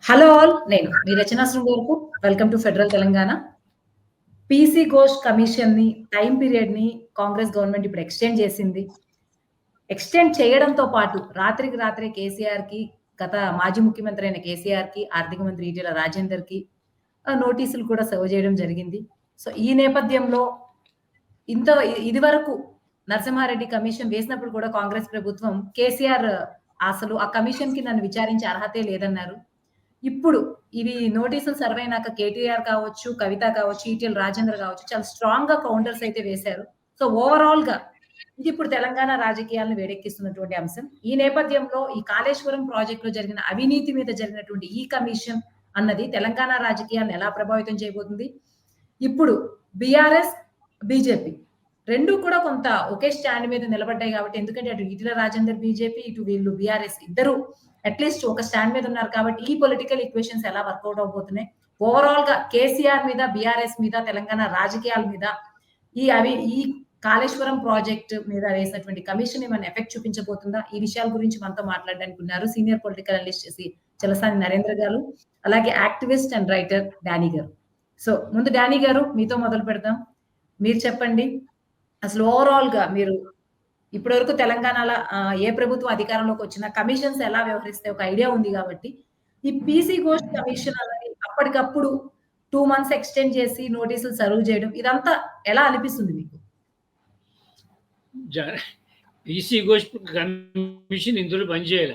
Hello all. నేను మీ Rachana Srungavarapu. Welcome to Federal Telangana. PC Ghosh కమిషన్‌ని టైమ్ పీరియడ్‌ని కాంగ్రెస్ గవర్నమెంట్ ఇప్పుడు ఎక్స్‌టెండ్ చేసింది. ఎక్స్‌టెండ్ చేయడంతో పాటు రాత్రికి రాత్రే కేసీఆర్‌కి, గత మాజీ ముఖ్యమంత్రి అయిన కేసీఆర్‌కి, ఆర్థిక మంత్రి ఈటెల రాజేందర్‌కి నోటీసులు కూడా సర్వ్ చేయడం జరిగింది. సో, ఈ నేపథ్యంలో ఇంత ఇదివరకు నరసింహారెడ్డి కమిషన్ వేసినప్పుడు కూడా కాంగ్రెస్ ప్రభుత్వం కేసీఆర్ అసలు ఆ కమిషన్‌కి నన్ను విచారించే అర్హతే లేదన్నారు. ఇప్పుడు ఇవి నోటీసులు సర్వ్ అయినాక కేటీఆర్ కావచ్చు, కవిత కావచ్చు, ఈటెల రాజేందర్ కావచ్చు చాలా స్ట్రాంగ్‌గా కౌంటర్స్ అయితే వేశారు. సో, ఓవరాల్‌గా ఇది ఇప్పుడు తెలంగాణ రాజకీయాలను వేడెక్కిస్తున్నటువంటి అంశం. ఈ నేపథ్యంలో ఈ కాళేశ్వరం ప్రాజెక్ట్‌లో జరిగిన అవినీతి మీద జరిగినటువంటి ఈ కమిషన్ అన్నది తెలంగాణ రాజకీయాలను ఎలా ప్రభావితం చేయబోతుంది? ఇప్పుడు బీఆర్ఎస్, బీజేపీ 2 కూడా కొంత ఒకే స్టాండ్ మీద నిలబడ్డాయి కాబట్టి ఎందుకంటే అటు ఈటెల రాజేందర్ బీజేపీ, ఇటు వీళ్ళు బీఆర్ఎస్ ఇద్దరు అట్‌లీస్ట్ ఒక స్టాండ్ మీద ఉన్నారు కాబట్టి ఈ పొలిటికల్ ఈక్వేషన్స్ ఎలా వర్కౌట్ అవబోతున్నాయి? ఓవరాల్‌గా కేసీఆర్ మీద, బీఆర్ఎస్ మీద, తెలంగాణ రాజకీయాల మీద ఈ కాళేశ్వరం ప్రాజెక్ట్ మీద వేసినటువంటి కమిషన్ ఏమైనా ఎఫెక్ట్ చూపించబోతుందా? ఈ విషయాల గురించి మనతో మాట్లాడడానికి ఉన్నారు senior political analyst Chalasani Narendra గారు, అలాగే యాక్టివిస్ట్ అండ్ రైటర్ డానీ గారు. సో, ముందు డానీ గారు మీతో మొదలు పెడదాం. మీరు చెప్పండి. అసలు ఓవరాల్‌గా మీరు ఇప్పటివరకు తెలంగాణలో ఏ ప్రభుత్వం అధికారంలోకి వచ్చినా కమిషన్స్ ఎలా వ్యవహరిస్తాయి ఒక ఐడియా ఉంది గాబట్టి, ఈ పీసీ ఘోష్ కమిషన్ అనేది అప్పటికప్పుడు 2 మంత్స్ ఎక్స్‌టెండ్ చేసి నోటీసులు సర్వ్ చేయడం ఇదంతా ఎలా అనిపిస్తుంది మీకు? పీసీ ఘోష్ కమిషన్ ఇందులో పనిచేయాల.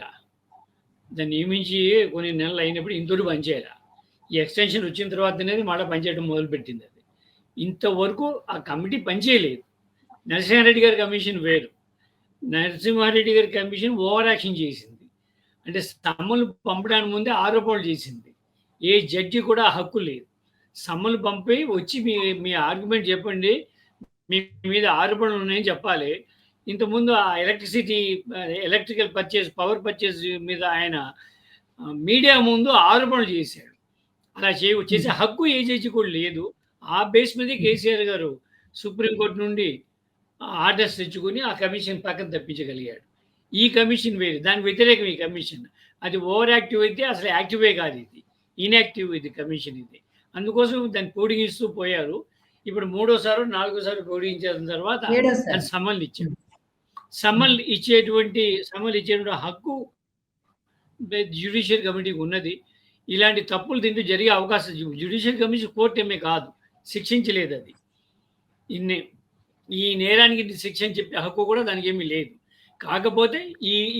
దాన్ని నియమించి కొన్ని నెలలు అయినప్పుడు ఇందులో పనిచేయాల. ఈ ఎక్స్టెన్షన్ వచ్చిన తర్వాత అనేది మళ్ళీ పనిచేయడం మొదలుపెట్టింది అది. ఇంతవరకు ఆ కమిటీ పనిచేయలేదు. నరసింహారెడ్డి గారి కమిషన్ వేరు. నరసింహారెడ్డి గారి కమిషన్ ఓవర్ యాక్షన్ చేసింది. అంటే సమ్మలు పంపడానికి ముందే ఆరోపణలు చేసింది. ఏ జడ్జి కూడా హక్కు లేదు. సమ్మలు పంపి వచ్చి మీ ఆర్గ్యుమెంట్ చెప్పండి, మీ మీద ఆరోపణలు ఉన్నాయని చెప్పాలి. ఇంతకుముందు ఆ ఎలక్ట్రికల్ పర్చేస్, పవర్ పర్చేస్ మీద ఆయన మీడియా ముందు ఆరోపణలు చేశాడు. అలా చేసే హక్కు ఏ జడ్జి కూడా లేదు. ఆ బేస్ మీద కేసీఆర్ గారు సుప్రీంకోర్టు నుండి ఆర్డర్స్ తెచ్చుకొని ఆ కమిషన్ పక్కన తప్పించగలిగాడు. ఈ కమిషన్ వేరు, దానికి వ్యతిరేకం ఈ కమిషన్. అది ఓవర్ యాక్టివ్ అయితే అసలు యాక్టివే కాదు, ఇది ఇన్యాక్టివ్ ఇది కమిషన్. ఇది అందుకోసం దాన్ని పొడిగిస్తూ పోయారు. ఇప్పుడు మూడోసారి నాలుగోసారి పొడిగించిన తర్వాత దాన్ని సమ్మల్ని ఇచ్చాడు. సమ్మల్ ఇచ్చేటువంటి హక్కు జ్యుడిషియల్ కమిటీకి ఉన్నది. ఇలాంటి తప్పులు దీంట్లో జరిగే అవకాశం జ్యుడిషియల్ కమిషన్ కోర్టు ఏమే కాదు, శిక్షించలేదు అది. ఈ నేరానికి శిక్షణ చెప్పే హక్కు కూడా దానికి ఏమీ లేదు. కాకపోతే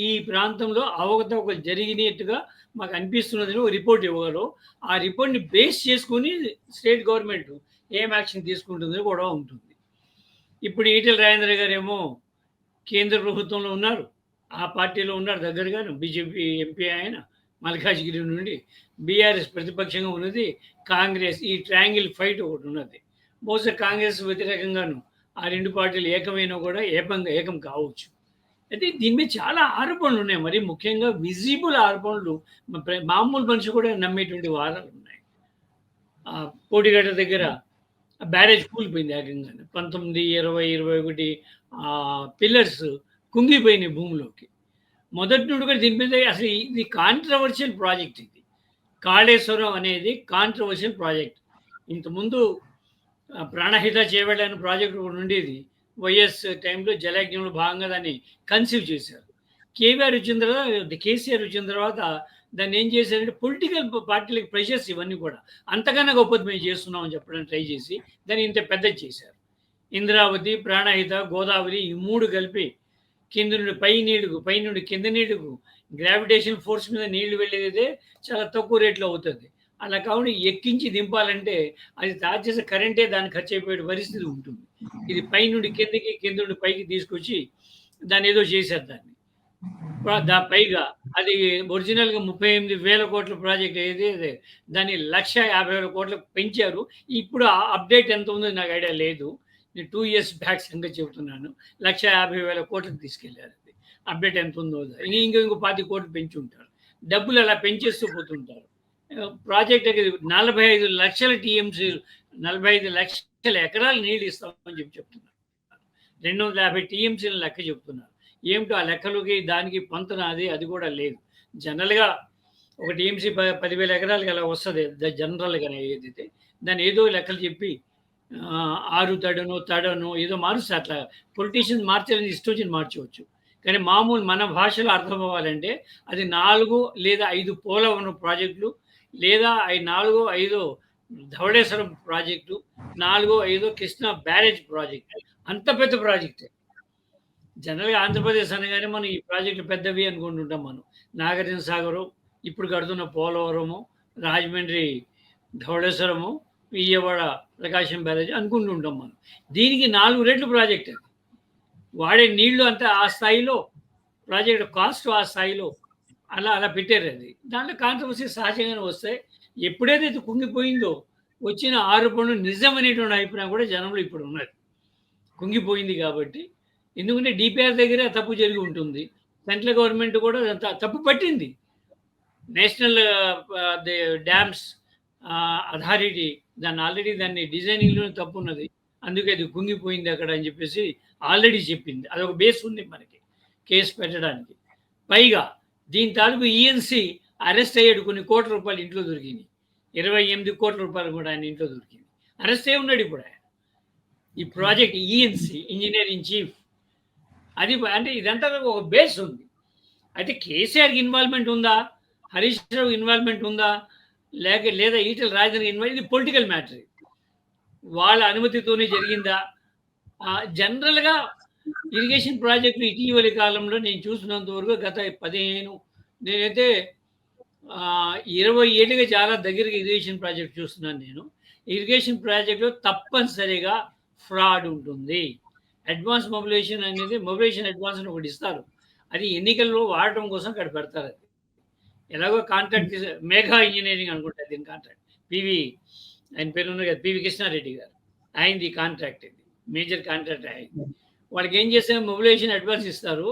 ఈ ప్రాంతంలో అవకతవకలు జరిగినట్టుగా మాకు అనిపిస్తున్నదని ఒక రిపోర్ట్ ఇవ్వగలరు. ఆ రిపోర్ట్ని బేస్ చేసుకుని స్టేట్ గవర్నమెంట్ ఏం యాక్షన్ తీసుకుంటుందని కూడా ఉంటుంది. ఇప్పుడు ఈటెల రాజేంద్ర గారు ఏమో కేంద్ర ప్రభుత్వంలో ఉన్నారు, ఆ పార్టీలో ఉన్నారు దగ్గరగా, బీజేపీ ఎంపీ ఆయన మల్కాజ్గిరి నుండి. బీఆర్ఎస్ ప్రతిపక్షంగా ఉన్నది, కాంగ్రెస్. ఈ ట్రయాంగిల్ ఫైట్ ఒకటి ఉన్నది. బహుశా కాంగ్రెస్ వ్యతిరేకంగాను ఆ రెండు పార్టీలు ఏకమైనా కూడా ఏకం కావచ్చు. అయితే దీని మీద చాలా ఆరోపణలు ఉన్నాయి. మరి ముఖ్యంగా విజిబుల్ ఆరోపణలు, మామూలు మనిషి కూడా నమ్మేటువంటి వారాలు ఉన్నాయి. కోటిగడ్డ దగ్గర బ్యారేజ్ కూలిపోయింది ఏకంగా. 19, 20, 21 పిల్లర్స్ కుంగిపోయినాయి భూమిలోకి. మొదటి నుండి కూడా దీని మీద అసలు ఇది కాంట్రవర్షియల్ ప్రాజెక్ట్. ఇది కాళేశ్వరం అనేది కాంట్రవర్షియల్ ప్రాజెక్ట్. ఇంతకుముందు ప్రాణహిత చేపట్టిన ప్రాజెక్టు ఒకటి ఉండేది. వైఎస్ టైంలో జలయజ్ఞంలో భాగంగా దాన్ని కన్సీవ్ చేశారు. కేసీఆర్ వచ్చిన తర్వాత దాన్ని ఏం చేశారంటే పొలిటికల్ పార్టీలకు ప్రెషర్స్ ఇవన్నీ కూడా అంతకన్నా గొప్పది మేము చేస్తున్నామని చెప్పడానికి ట్రై చేసి దాన్ని ఇంత పెద్దది చేశారు. ఇంద్రావతి, ప్రాణహిత, గోదావరి ఈ మూడు కలిపి కింద నుండి పై నుండి కింద నీళ్లకు గ్రావిటేషన్ ఫోర్స్ మీద నీళ్లు వెళ్ళేదే చాలా తక్కువ రేట్లో అవుతుంది. అలా కావున ఎక్కించి దింపాలంటే అది తయారు చేసే కరెంటే దాన్ని ఖర్చు అయిపోయే పరిస్థితి ఉంటుంది. ఇది పై నుండి కిందకి, కింద నుండి పైకి తీసుకొచ్చి దాన్ని ఏదో చేశారు. పైగా అది ఒరిజినల్గా 38,000 కోట్ల ప్రాజెక్ట్ ఏదైతే దాన్ని 1,50,000 కోట్లకు పెంచారు. ఇప్పుడు అప్డేట్ ఎంత ఉందో నాకు ఐడియా లేదు. నేను 2 ఇయర్స్ బ్యాక్ సంగతి చెబుతున్నాను. 1,50,000 కోట్లకు తీసుకెళ్లారు. అది అప్డేట్ ఎంత ఉందో ఇంకో 20 కోట్లు పెంచి ఉంటారు. డబ్బులు అలా పెంచేస్తూ పోతుంటారు. ప్రాజెక్ట్ 45 లక్షల టీఎంసీ, 45 లక్షల ఎకరాలు నీళ్ళు ఇస్తామని చెప్తున్నారు. 250 టీఎంసీల లెక్క చెప్తున్నారు. ఏమిటో ఆ లెక్కలకి దానికి పొంతన అది కూడా లేదు. జనరల్గా ఒక టీఎంసీ 10,000 ఎకరాలకి అలా వస్తది. జనరల్‌గానే ఏదైతే. దాన్ని ఏదో లెక్కలు చెప్పి ఆరు తడనో ఏదో మారుస్తారు అట్లా. పొలిటీషియన్స్ మార్చాలని ఇష్టం వచ్చినట్టు మార్చవచ్చు. కానీ మామూలు మన భాషలో అర్థం అవ్వాలంటే అది 4 లేదా 5 పోలవరం ప్రాజెక్టులు లేదా 4, 5 Dhavaleswaram project, 4, 5 Krishna barrage project. అంత పెద్ద ప్రాజెక్టే. జనరల్‌గా ఆంధ్రప్రదేశ్ అనగానే మనం ఈ ప్రాజెక్టులు పెద్దవి అనుకుంటుంటాం మనం. నాగార్జున సాగరు, ఇప్పుడు కడుతున్న పోలవరము, రాజమండ్రి ధవళేశ్వరము, విజయవాడ ప్రకాశం బ్యారేజ్ అనుకుంటుంటాం మనం. దీనికి 4 రెట్లు ప్రాజెక్ట్ అది. వాడే నీళ్లు అంతా ఆ స్థాయిలో, ప్రాజెక్ట్ కాస్ట్ ఆ స్థాయిలో అలా పెట్టారది. దాంట్లో కాంట్రవర్సీ సహజంగానే వస్తాయి. ఎప్పుడైతే ఇది కుంగిపోయిందో, వచ్చిన ఆరోపణలు నిజమనేటువంటి అభిప్రాయం కూడా జనంలో ఇప్పుడు ఉన్నది. కుంగిపోయింది కాబట్టి. ఎందుకంటే డీపీఆర్ దగ్గరే తప్పు జరిగి ఉంటుంది. సెంట్రల్ గవర్నమెంట్ కూడా తప్పు పట్టింది. నేషనల్ డ్యామ్స్ అథారిటీ దాన్ని డిజైనింగ్‌లోనే తప్పున్నది. అందుకే అది కుంగిపోయింది అక్కడ అని చెప్పేసి ఆల్రెడీ చెప్పింది. అదొక బేస్ ఉంది మనకి కేస్ పెట్టడానికి. పైగా దీని తాలూకు ఈఎన్సీ అరెస్ట్ అయ్యాడు. కొన్ని కోట్ల రూపాయలు ఇంట్లో దొరికినాయి. 28 కోట్ల రూపాయలు కూడా ఆయన ఇంట్లో దొరికింది. అరెస్ట్ అయ్యి ఉన్నాడు ఇప్పుడు ఆయన. ఈ ప్రాజెక్ట్ ఈఎన్సీ ఇంజినీరింగ్ చీఫ్. అది అంటే ఇదంతా ఒక బేస్ ఉంది. అయితే కేసీఆర్‌కి ఇన్వాల్వ్‌మెంట్ ఉందా? హరీష్ రావు ఇన్వాల్వ్‌మెంట్ ఉందా? లేదా ఈటెల రాజేందర్ ఇది పొలిటికల్ మ్యాటర్. వాళ్ళ అనుమతితోనే జరిగిందా? జనరల్‌గా ఇరిగేషన్ ప్రాజెక్టులు ఇటీవలి కాలంలో నేను చూసినంత వరకు గత 15 నేనైతే 20 ఏళ్ళుగా చాలా దగ్గరగా ఇరిగేషన్ ప్రాజెక్ట్ చూస్తున్నాను నేను. ఇరిగేషన్ ప్రాజెక్ట్‌లో తప్పనిసరిగా ఫ్రాడ్ ఉంటుంది. అడ్వాన్స్ మొబిలైజేషన్ అడ్వాన్స్ అని ఒకటి ఇస్తారు. అది ఎన్నికల్లో వాడటం కోసం అక్కడ పెడతారు అది. ఎలాగో కాంట్రాక్ట్ మేఘా ఇంజినీరింగ్ అనుకుంటా దీని కాంట్రాక్ట్. ఆయన పేరు ఉంది కదా, పివి కృష్ణారెడ్డి గారు. ఆయనది కాంట్రాక్ట్ ఇది. మేజర్ కాంట్రాక్ట్ అయింది. వాళ్ళకి ఏం చేస్తే మొబిలైజేషన్ అడ్వాన్స్ ఇస్తారు.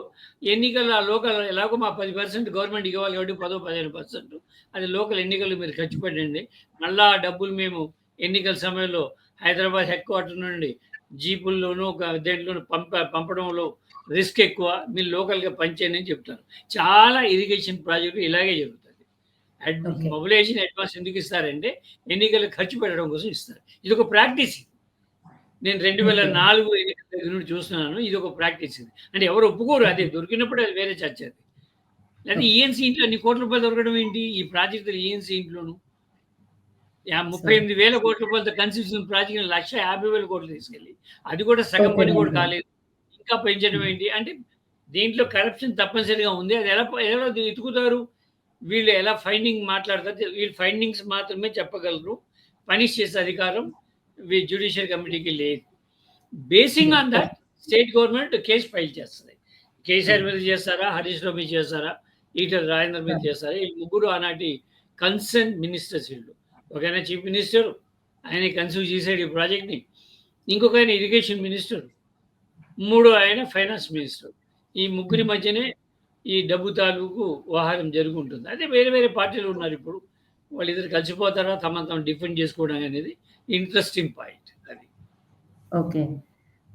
ఎన్నికల లోకల్ ఎలాగో మా 10% గవర్నమెంట్ ఇవ్వాలి కాబట్టి 15% అది లోకల్ ఎన్నికలు మీరు ఖర్చు పెట్టండి. మళ్ళా డబ్బులు మేము ఎన్నికల సమయంలో హైదరాబాద్ హెడ్ క్వార్టర్ నుండి జీపుల్లోనూ దేంట్లోనూ పంపడంలో రిస్క్ ఎక్కువ. మీరు లోకల్‌గా పనిచేయండి అని చెప్తారు. చాలా ఇరిగేషన్ ప్రాజెక్టులు ఇలాగే జరుగుతుంది. మొబిలైజేషన్ అడ్వాన్స్ ఎందుకు ఇస్తారంటే ఎన్నికలకు ఖర్చు పెట్టడం కోసం ఇస్తారు. ఇది ఒక ప్రాక్టీస్. నేను 2004 ఎన్నికల దగ్గర నుండి చూస్తున్నాను. ఇది ఒక ప్రాక్టీస్ ఇది. అంటే ఎవరు ఒప్పుకోరు. అదే దొరికినప్పుడు అది వేరే చర్చ అది. లేదా ఈఎన్సీ ఇంట్లో అన్ని కోట్ల రూపాయలు దొరకడం ఏంటి? ఈ ప్రాజెక్టులు ఈఎన్సీ ఇంట్లోను 38,000 కోట్ల రూపాయలతో కన్స్ట్రక్షన్ ప్రాజెక్ట్ 1,50,000 కోట్లు తీసుకెళ్ళి అది కూడా సగం పని కూడా కాలేదు. ఇంకా పెంచడం ఏంటి? అంటే దీంట్లో కరప్షన్ తప్పనిసరిగా ఉంది. అది ఎలా ఎతుకుతారు? వీళ్ళు ఎలా ఫైండింగ్ మాట్లాడతారు? వీళ్ళు ఫైండింగ్స్ మాత్రమే చెప్పగలరు. పనిష్ చేసే అధికారం జ్యుడిషియల్ కమిటీకి లేదు. Basing on that state government case file చేస్తుంది. కేసీఆర్ మీద చేస్తారా? హరీష్ రావు మీద చేస్తారా? ఈటెల రాజేందర్ మీద చేస్తారా? ఈ ముగ్గురు ఆనాటి కన్సర్న్ మినిస్టర్స్ వీళ్ళు. ఒక ఆయన చీఫ్ మినిస్టర్, ఆయన కన్సీవ్ చేసాడు ఈ ప్రాజెక్ట్‌ని. ఇంకొక ఆయన ఇరిగేషన్ మినిస్టర్, మూడో ఆయన ఫైనాన్స్ మినిస్టర్. ఈ ముగ్గురి మధ్యనే ఈ డబ్బు తాలూకు వ్యవహారం జరుగుంటుంది. అదే వేరే వేరే పార్టీలు ఉన్నారు ఇప్పుడు. వాళ్ళిద్దరు కలిసిపోతారా? తమను డిఫెండ్ చేసుకోవడం అనేది ఇంట్రెస్టింగ్ పాయింట్ అది. ఓకే.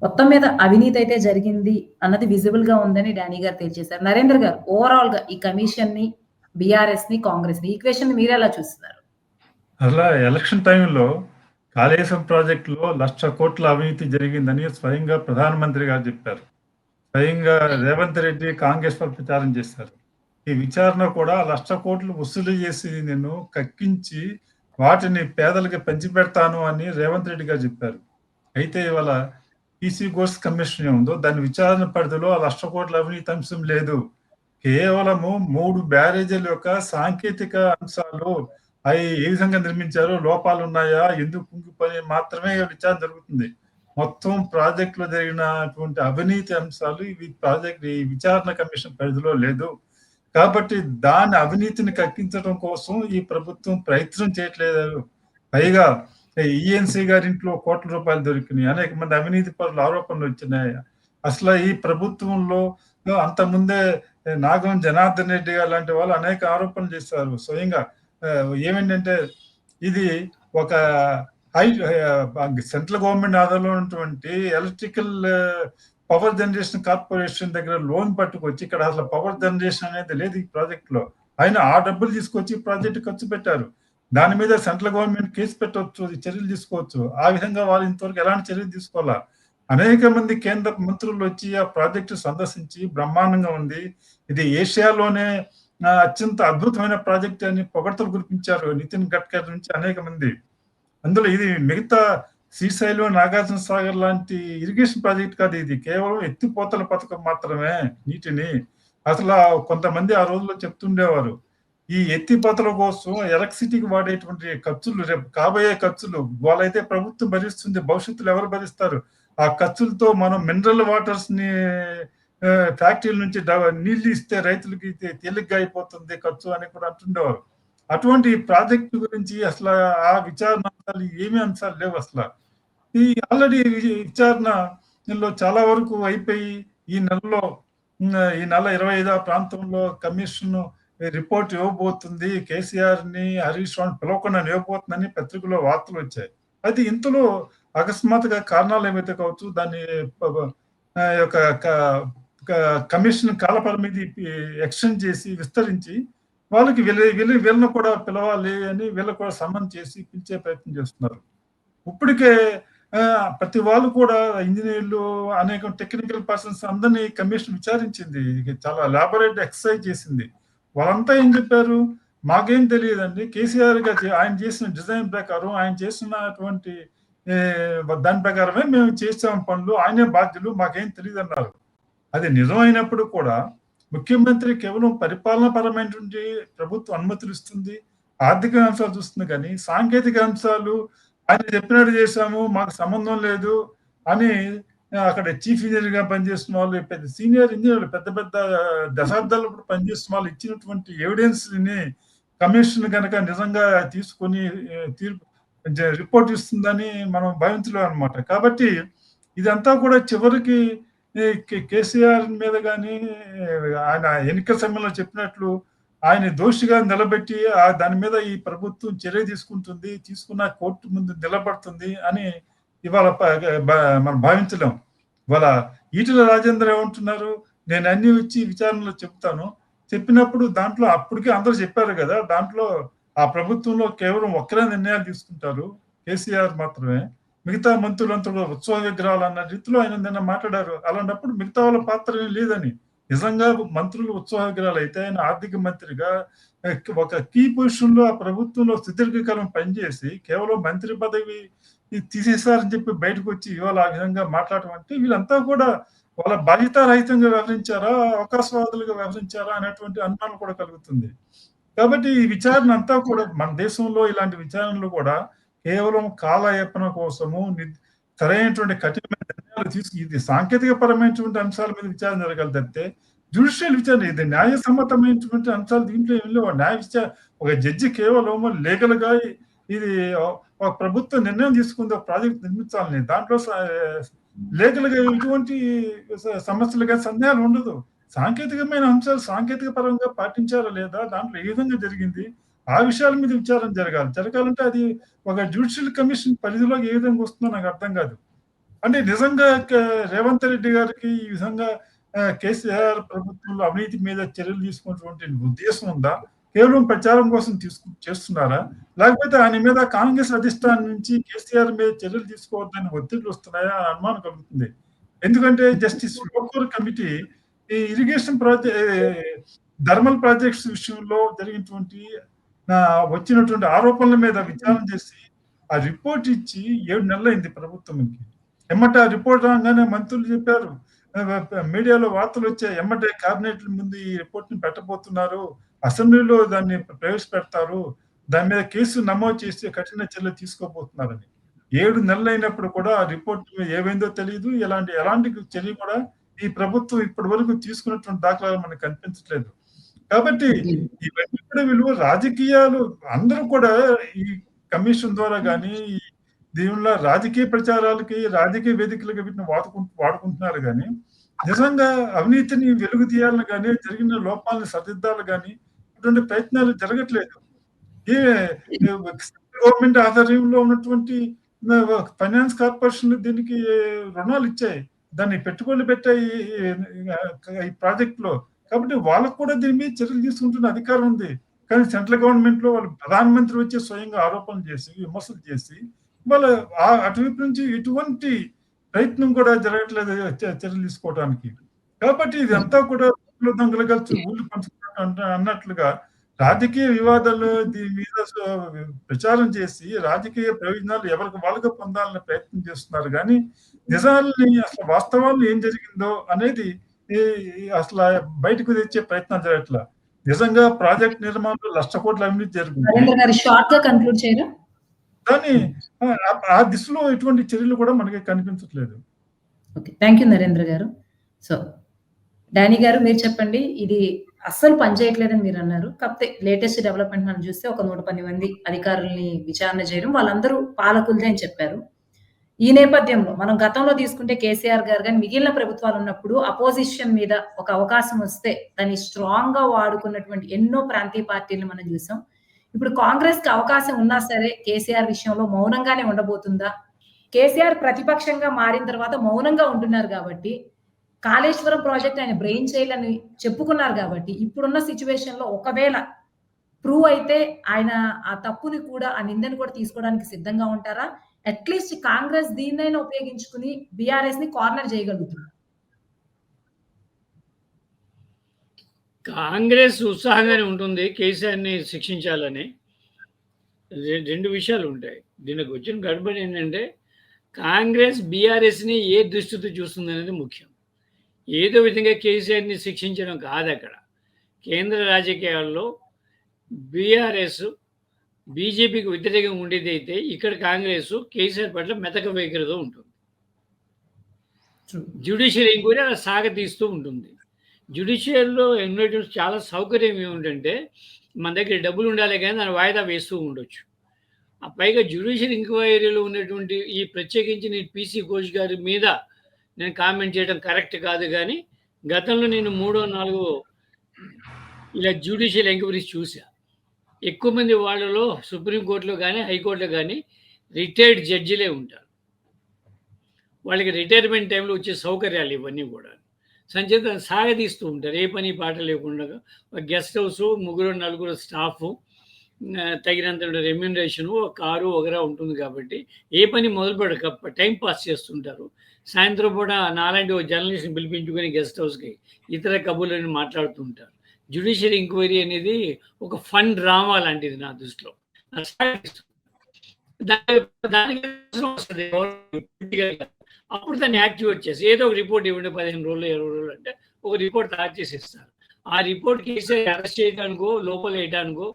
మొత్తం మీద అవినీతి అయితే జరిగింది అన్నది విజిబుల్‌గా ఉందని డానీ గారు తేల్చేశారు. నరేంద్ర గారు ఓవరాల్‌గా ఈ కమిషన్‌ని, బీఆర్ఎస్‌ని, కాంగ్రెస్‌ని ఈక్వేషన్ మీరెలా చూస్తున్నారు? అలా ఎలక్షన్ టైంలో కాళేశ్వరం ప్రాజెక్టులో 1,00,000 కోట్ల అవినీతి జరిగిందని స్వయంగా ప్రధానమంత్రి గారు చెప్పారు. స్వయంగా రేవంత్ రెడ్డి కాంగ్రెస్ వాళ్ళు ప్రచారం చేశారు. ఈ విచారణ కూడా 1,00,000 కోట్లు వసూలు చేసి నేను కక్కించి వాటిని పేదలకి పంచిపెడతాను అని రేవంత్ రెడ్డి గారు చెప్పారు. అయితే ఇవాళ పీసీ ఘోష్ కమిషన్ ఉందో దాని విచారణ పరిధిలో 1,00,000 కోట్ల అవినీతి అంశం లేదు. కేవలము 3 బ్యారేజీల యొక్క సాంకేతిక అంశాలు అవి ఏ విధంగా నిర్మించారో, లోపాలు ఉన్నాయా, ఎందుకు కుంగిపోయి మాత్రమే విచారణ జరుగుతుంది. మొత్తం ప్రాజెక్టులో జరిగినటువంటి అవినీతి అంశాలు ఈ విచారణ కమిషన్ పరిధిలో లేదు. కాబట్టి దాని అవినీతిని కక్కించడం కోసం ఈ ప్రభుత్వం ప్రయత్నం చేయట్లేదు. పైగా ఈఎన్సీ గారి ఇంట్లో కోట్ల రూపాయలు దొరికినాయి. అనేక మంది అవినీతి పరుల ఆరోపణలు వచ్చినాయి. అసలు ఈ ప్రభుత్వంలో అంతకుముందే నాగం జనార్దన్ రెడ్డి గారు లాంటి వాళ్ళు అనేక ఆరోపణలు చేశారు. స్వయంగా ఏమేంటంటే ఇది ఒక సెంట్రల్ గవర్నమెంట్ ఆధారంలో ఉన్నటువంటి ఎలక్ట్రికల్ పవర్ జనరేషన్ కార్పొరేషన్ దగ్గర లోన్ పట్టుకొచ్చి ఇక్కడ అసలు పవర్ జనరేషన్ అనేది లేదు ఈ ప్రాజెక్ట్ లో. ఆయన ఆ డబ్బులు తీసుకొచ్చి ప్రాజెక్ట్ ఖర్చు పెట్టారు. దాని మీద సెంట్రల్ గవర్నమెంట్ కేసు పెట్టవచ్చు, చర్యలు తీసుకోవచ్చు. ఆ విధంగా వాళ్ళు ఇంతవరకు ఎలాంటి చర్యలు తీసుకోవాలా. అనేక మంది కేంద్ర మంత్రులు వచ్చి ఆ ప్రాజెక్టు సందర్శించి బ్రహ్మాండంగా ఉంది, ఇది ఏషియాలోనే అత్యంత అద్భుతమైన ప్రాజెక్ట్ అని పొగడ్తలు కురిపించారు నితిన్ గడ్కరీ నుంచి అనేక మంది. అందులో ఇది మిగతా శ్రీశైలం, నాగార్జున సాగర్ లాంటి ఇరిగేషన్ ప్రాజెక్ట్ కాదు, ఇది కేవలం ఎత్తిపోతల పథకం మాత్రమే నీటిని. అసలు కొంతమంది ఆ రోజుల్లో చెప్తుండేవారు, ఈ ఎత్తిపోతల కోసం ఎలక్ట్రిసిటీకి వాడేటువంటి ఖర్చులు, రేపు కాబోయే ఖర్చులు వాళ్ళైతే ప్రభుత్వం భరిస్తుంది, భవిష్యత్తులో ఎవరు భరిస్తారు? ఆ ఖర్చులతో మనం మినరల్ వాటర్స్ ని ఫ్యాక్టరీల నుంచి నీళ్లు ఇస్తే రైతులకి తేలిగ్గా అయిపోతుంది ఖర్చు అని కూడా అంటుండేవారు. అటువంటి ప్రాజెక్టు గురించి అసలు ఆ విచారణ అంశాలు ఏమీ అంశాలు లేవు అసలు. ఈ ఆల్రెడీ విచారణలో చాలా వరకు అయిపోయి ఈ నెల 25 ప్రాంతంలో కమిషన్ రిపోర్ట్ ఇవ్వబోతుంది, కేసీఆర్ ని హరీష్ రావుని పిలవకుండా ఇవ్వబోతుందని పత్రికలో వార్తలు వచ్చాయి. అయితే ఇంతలో అకస్మాత్తుగా కారణాలు ఏమైతే కావచ్చు, దాన్ని యొక్క కమిషన్ కాలపరిమితి ఎక్స్టెండ్ చేసి విస్తరించి వాళ్ళకి వీళ్ళని కూడా పిలవాలి అని వీళ్ళని కూడా సమన్ చేసి పిలిచే ప్రయత్నం చేస్తున్నారు. ఇప్పటికే ప్రతి వాళ్ళు కూడా ఇంజనీర్లు, అనేక టెక్నికల్ పర్సన్స్ అందరినీ కమిషన్ విచారించింది, చాలా లాబొరేట్ ఎక్సర్సైజ్ చేసింది. వాళ్ళంతా ఏం చెప్పారు, మాకేం తెలియదండి, కేసీఆర్ గారు ఆయన చేసిన డిజైన్ ప్రకారం, ఆయన చేసినటువంటి దాని ప్రకారమే మేము చేసాం పనులు, ఆయనే బాధ్యులు, మాకేం తెలియదు అన్నారు. అది నిజమైనప్పుడు కూడా ముఖ్యమంత్రి కేవలం పరిపాలన పరమైనటువంటి ప్రభుత్వం అనుమతులు ఇస్తుంది, ఆర్థిక అంశాలు చూస్తుంది, కానీ సాంకేతిక అంశాలు ఆయన చెప్పినట్టు చేశాము, మాకు సంబంధం లేదు అని అక్కడ చీఫ్ ఇంజనీర్ గా పనిచేస్తున్న వాళ్ళు, పెద్ద సీనియర్ ఇంజనీర్లు, పెద్ద పెద్ద దశాబ్దాలు పనిచేస్తున్న వాళ్ళు ఇచ్చినటువంటి ఎవిడెన్స్ ని కమిషన్ కనుక నిజంగా తీసుకొని రిపోర్ట్ ఇస్తుందని మనం భావించలేం అనమాట. కాబట్టి ఇదంతా కూడా చివరికి కేసీఆర్ మీద కానీ ఆయన ఎన్నికల సమయంలో చెప్పినట్లు ఆయన దోషిగా నిలబెట్టి దాని మీద ఈ ప్రభుత్వం చర్య తీసుకుంటుంది, తీసుకున్న కోర్టు ముందు నిలబడుతుంది అని ఇవాళ మనం భావించలేం. ఇవాళ ఈటెల రాజేందర్ ఏమంటున్నారు, నేను అన్ని వచ్చి విచారణలో చెప్తాను, చెప్పినప్పుడు దాంట్లో అప్పటికే అందరూ చెప్పారు కదా, దాంట్లో ఆ ప్రభుత్వంలో కేవలం ఒక్కరే నిర్ణయాలు తీసుకుంటారు, కేసీఆర్ మాత్రమే, మిగతా మంత్రులంతా కూడా ఉత్సవ విగ్రహాలు అన్న రీతిలో ఆయన నిన్న మాట్లాడారు. అలాంటప్పుడు మిగతా వాళ్ళ పాత్ర ఏం లేదని, నిజంగా మంత్రులు ఉత్సవ విగ్రహాలు అయితే ఆయన ఆర్థిక మంత్రిగా ఒక కీ పొజిషన్ లో ఆ ప్రభుత్వంలో సుదీర్ఘకాలం పనిచేసి కేవలం మంత్రి పదవి తీసేశారని చెప్పి బయటకు వచ్చి ఇవాళ ఆ విధంగా మాట్లాడటం అంటే వీళ్ళంతా కూడా వాళ్ళ బాధ్యతారహితంగా వ్యవహరించారా, అవకాశవాదులుగా వ్యవహరించారా అనేటువంటి అనుమానం కూడా కలుగుతుంది. కాబట్టి ఈ విచారణ అంతా కూడా మన దేశంలో ఇలాంటి విచారణలు కూడా కేవలం కాలయాపన కోసము, సరైనటువంటి కఠినమైన నిర్ణయాలు ఇది సాంకేతిక పరమైనటువంటి అంశాల మీద విచారణ జరగాలి తప్పితే జ్యుడిషియల్ విచారణ, ఇది న్యాయసమ్మతమైనటువంటి అంశాలు దీంట్లో ఏం లేవు. ఒక జడ్జి కేవలం లీగల్ గా ఇది ఒక ప్రభుత్వం నిర్ణయం తీసుకుంది ఒక ప్రాజెక్ట్ నిర్మించాలని, దాంట్లో లీగల్ గా ఎటువంటి సమస్యలుగా సందేహాలు ఉండదు. సాంకేతికమైన అంశాలు సాంకేతిక పరంగా పాటించారా లేదా, దాంట్లో ఏ విధంగా జరిగింది, ఆ విషయాల మీద విచారణ జరగాలంటే అది ఒక జ్యుడిషియల్ కమిషన్ పరిధిలోకి ఏ విధంగా వస్తుందో నాకు అర్థం కాదు. అంటే నిజంగా రేవంత్ రెడ్డి గారికి ఈ విధంగా కేసీఆర్ ప్రభుత్వంలో అవినీతి మీద చర్యలు తీసుకున్నటువంటి ఉద్దేశం ఉందా, కేవలం ప్రచారం కోసం చేస్తున్నారా, లేకపోతే ఆయన మీద కాంగ్రెస్ అధిష్టానం నుంచి కేసీఆర్ మీద చర్యలు తీసుకోవద్దని ఒత్తిళ్లు వస్తున్నాయా అని అనుమానం కలుగుతుంది. ఎందుకంటే జస్టిస్ లోకూర్ కమిటీ ఈ ఇరిగేషన్ థర్మల్ ప్రాజెక్ట్స్ విషయంలో జరిగినటువంటి వచ్చినటువంటి ఆరోపణల మీద విచారణ చేసి ఆ రిపోర్ట్ ఇచ్చి 7 నెలలైంది ప్రభుత్వంకి. ఎమ్మట ఆ రిపోర్ట్ రాగానే మంత్రులు చెప్పారు, మీడియాలో వార్తలు వచ్చాయి, ఎమ్మటే కేబినెట్ ముందు ఈ రిపోర్ట్ ని పెట్టబోతున్నారు, అసెంబ్లీలో దాన్ని ప్రవేశపెడతారు, దాని మీద కేసు నమోదు చేసి కఠిన చర్యలు తీసుకోబోతున్నారని. 7 నెలలు అయినప్పుడు కూడా ఆ రిపోర్ట్ ఏమైందో తెలియదు, ఎలాంటి చర్య కూడా ఈ ప్రభుత్వం ఇప్పటి వరకు తీసుకున్నటువంటి దాఖలాలు మనకు కనిపించట్లేదు. కాబట్టి ఇవన్నీ కూడా విలువ రాజకీయాలు అందరూ కూడా ఈ కమిషన్ ద్వారా కానీ దీనిలో రాజకీయ ప్రచారాలకి, రాజకీయ వేదికలుగా వీటిని వాడుకుంటున్నారు కానీ నిజంగా అవినీతిని వెలుగు తీయాలని కానీ, జరిగిన లోపాలను సరిదిద్దాలని కానీ ఇటువంటి ప్రయత్నాలు జరగట్లేదు. గవర్నమెంట్ ఆధ్వర్యంలో ఉన్నటువంటి ఫైనాన్స్ కార్పొరేషన్లు దీనికి రుణాలు ఇచ్చాయి, దాన్ని పెట్టుబడులు పెట్టాయి ఈ ప్రాజెక్ట్ లో, కాబట్టి వాళ్ళకు కూడా దీని మీద చర్యలు తీసుకుంటున్న అధికారం ఉంది. కానీ సెంట్రల్ గవర్నమెంట్‌లో వాళ్ళు ప్రధానమంత్రి వచ్చి స్వయంగా ఆరోపణలు చేసి, విమర్శలు చేసి వాళ్ళ అటువైపు నుంచి ఎటువంటి ప్రయత్నం కూడా జరగట్లేదు చర్యలు తీసుకోవడానికి. కాబట్టి ఇదంతా కూడా ఊళ్ళు దొంగలుగా ఊళ్ళు పంచుకున్నట్టు అన్నట్లుగా రాజకీయ వివాదాలు దీని మీద ప్రచారం చేసి రాజకీయ ప్రయోజనాలు ఎవరికి వాళ్ళుగా పొందాలనే ప్రయత్నం చేస్తున్నారు గానీ, నిజాల్ని అసలు వాస్తవాలు ఏం జరిగిందో అనేది అసలు బయటకు తెచ్చే ప్రయత్నం జరగట్లా. నిజంగా ప్రాజెక్ట్ నిర్మాణంలో 1,00,000 కోట్ల అవినీతి జరిగింది. నరేంద్ర గారు షార్ట్‌గా కన్క్లూడ్ చేయరా? కానీ ఆ దిశలో ఎటువంటి చర్యలు కూడా మనకి కనిపించట్లేదు. ఓకే. థాంక్ యూ నరేంద్ర గారు. సో, డానీ గారు మీరు చెప్పండి. ఇది అస్సలు పనిచేయట్లేదని మీరన్నారు. కాకపోతే లేటెస్ట్ డెవలప్‌మెంట్ మనం చూస్తే ఒక 110 మంది అధికారుల్ని విచారణ చేయడం, వాళ్ళందరూ పాలకులదే అని చెప్పారు. ఈ నేపథ్యంలో మనం గతంలో తీసుకుంటే కేసీఆర్ గారు గాని, మిగిలిన ప్రభుత్వాలున్నప్పుడు అపోజిషన్ మీద ఒక అవకాశం వస్తే దాన్ని స్ట్రాంగ్‌గా వాడుకున్నటువంటి ఎన్నో ప్రాంతీయ పార్టీలను మనం చూసాం. ఇప్పుడు కాంగ్రెస్‌కి అవకాశం ఉన్నా సరే కేసీఆర్ విషయంలో మౌనంగానే ఉండబోతుందా? కేసీఆర్ ప్రతిపక్షంగా మారిన తర్వాత మౌనంగా ఉంటున్నారు కాబట్టి, కాళేశ్వరం ప్రాజెక్ట్ ఆయన బ్రెయిన్ చైల్డ్ అని చెప్పుకున్నారు కాబట్టి, ఇప్పుడున్న సిట్యుయేషన్‌లో ఒకవేళ ప్రూవ్ అయితే ఆయన ఆ తప్పుని కూడా, ఆ నిందను కూడా తీసుకోవడానికి సిద్ధంగా ఉంటారా? అట్‌లీస్ట్ కాంగ్రెస్ దీన్నైనా ఉపయోగించుకుని బీఆర్ఎస్‌ని కార్నర్ చేయగలుగుతుంది. కాంగ్రెస్ ఉత్సాహంగానే ఉంటుంది కేసీఆర్‌ని శిక్షించాలని. 2 విషయాలు ఉంటాయి. దీనికి వచ్చిన గడబడి ఏంటంటే, కాంగ్రెస్ బీఆర్ఎస్‌ని ఏ దృష్టితో చూస్తుందనేది ముఖ్యం. ఏదో విధంగా కేసీఆర్‌ని శిక్షించడం కాదక్కడ. కేంద్ర రాజకీయాల్లో బీఆర్ఎస్ బీజేపీకి వ్యతిరేకంగా ఉండేదైతే, ఇక్కడ కాంగ్రెస్ కేసీఆర్ పట్ల మెతక వైఖరితో ఉంటుంది. జ్యుడిషియల్ ఎంక్వైరీ అలా సాగతీస్తూ ఉంటుంది. జ్యుడిషియల్‌లో ఉన్నటువంటి చాలా సౌకర్యం ఏమిటంటే, మన దగ్గర డబ్బులు ఉండాలి కానీ దాన్ని వాయిదా వేస్తూ ఉండొచ్చు. పైగా జ్యుడిషియల్ ఎంక్వైరీలో ఉన్నటువంటి ఈ ప్రత్యేకించి నేను పీసీ ఘోష్ గారి మీద నేను కామెంట్ చేయడం కరెక్ట్ కాదు కానీ, గతంలో నేను 3, 4 ఇలా జ్యుడిషియల్ ఎంక్వైరీస్ చూసా. ఎక్కువ మంది వాళ్ళలో సుప్రీంకోర్టులో కానీ, హైకోర్టులో కానీ రిటైర్డ్ జడ్జిలే ఉంటారు. వాళ్ళకి రిటైర్మెంట్ టైంలో వచ్చే సౌకర్యాలు ఇవన్నీ కూడా. సంచేత సాగదీస్తూ ఉంటారు. ఏ పని పాట లేకుండా గెస్ట్ హౌసు, 3, 4 స్టాఫు, తగినంత రెమ్యూనరేషను, ఒక కారు వగైరా ఉంటుంది కాబట్టి ఏ పని మొదలుపెట్టక టైం పాస్ చేస్తుంటారు. సాయంత్రం పూట నాలాంటి ఒక జర్నలిస్ట్‌ని పిలిపించుకొని గెస్ట్ హౌస్‌కి ఇతర కబుర్లని మాట్లాడుతూ ఉంటారు. జ్యుడిషియల్ ఎంక్వైరీ అనేది ఒక ఫన్ డ్రామా లాంటిది నా దృష్టిలో. దానికి వస్తుంది అప్పుడు దాన్ని యాక్టివేట్ చేసి ఏదో ఒక రిపోర్ట్ ఇవ్వండి 15 రోజులు 20 రోజులు అంటే ఒక రిపోర్ట్ తయారు చేసి ఇస్తారు. ఆ రిపోర్ట్ కేసీఆర్ అరెస్ట్ చేయడానికో లోపల వేయడానికో